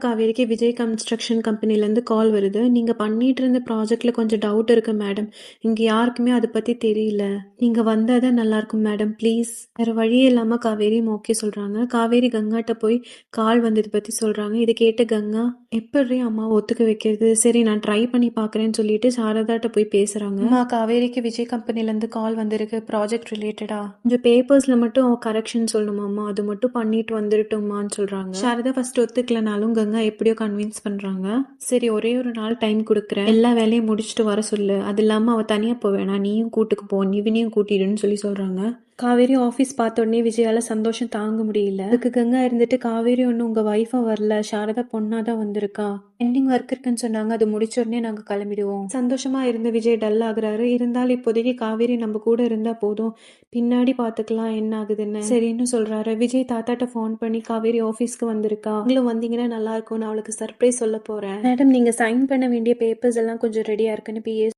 காவேரிக்கு விஜய் கன்ஸ்ட்ரக்ஷன் கம்பெனிலேருந்து கால் வருது. நீங்க பண்ணிட்டு இருந்த ப்ராஜெக்ட்ல கொஞ்சம் டவுட் இருக்கு மேடம். இங்க யாருக்குமே அத பத்தி தெரியல. நீங்க வந்தா தான் நல்லாருக்கும் மேடம் ப்ளீஸ். வேற வழியே இல்லாம காவேரியும் ஓகே சொல்றாங்க. காவேரி கங்காட்ட போய் கால் வந்தது பத்தி சொல்றாங்க. இத கேட்ட கங்கா, "எப்பிட்ரி அம்மாவ ஒத்துக்க வைக்கிறது? சரி நான் ட்ரை பண்ணி பார்க்குறேன்னு" சொல்லிட்டு சாரதாட்ட போய் பேசுறாங்க. "அம்மா காவேரிக்கு விஜய் கம்பெனிலேருந்து கால் வந்திருக்கு ப்ராஜெக்ட் ரிலேட்டடா. கொஞ்சம் பேப்பர்ஸ்ல மட்டும் கரெக்ஷன் சொல்லணுமாம்மா. அது மட்டும் பண்ணிட்டு வந்துரட்டுமான்னு" சொல்றாங்க. சாரதா ஃபர்ஸ்ட் ஒத்துக்கலனாலும் கங்கா எப்படியோ கன்வின்ஸ் பண்றாங்க. "சரி ஒரே ஒரு நாள் டைம் குடுக்குறேன். எல்லா வேலையும் முடிச்சுட்டு வர சொல்லு. அது இல்லாம அவ தனியா போ வேணாம். நீயும் கூட்டுக்கு போ. நிவினையும் கூட்டிடுன்னு" சொல்றாங்க. காவேரி ஆஃபீஸ் பார்த்த உடனே விஜயால சந்தோஷம் தாங்க முடியல. அதுக்கு கங்கா இருந்துட்டு, "காவேரி ஒன்னும் உங்க ஒய்ஃபா வரல. சாரதா பொண்ணா தான் வந்திருக்கா. பெண்டிங் ஒர்க் இருக்குன்னு சொன்னாங்க. அது முடிச்ச உடனே நாங்க கிளம்பிடுவோம்." சந்தோஷமா இருந்த விஜய் டல் ஆகுறாரு. இருந்தாலும் இப்போதைக்கு காவேரி நம்ம கூட இருந்தா போதும். பின்னாடி பாத்துக்கலாம் என்ன ஆகுதுன்னு. சரின்னு சொல்றாரு. விஜய் தாத்தாட்ட ஃபோன் பண்ணி, "காவேரி ஆஃபீஸ்க்கு வந்திருக்கா. நீங்களும் வந்தீங்கன்னா நல்லா இருக்கும். நான் அவளுக்கு சர்ப்ரைஸ் சொல்ல போறேன். மேடம் நீங்க சைன் பண்ண வேண்டிய பேப்பர்ஸ் எல்லாம் கொஞ்சம் ரெடியா இருக்குன்னு பிஏ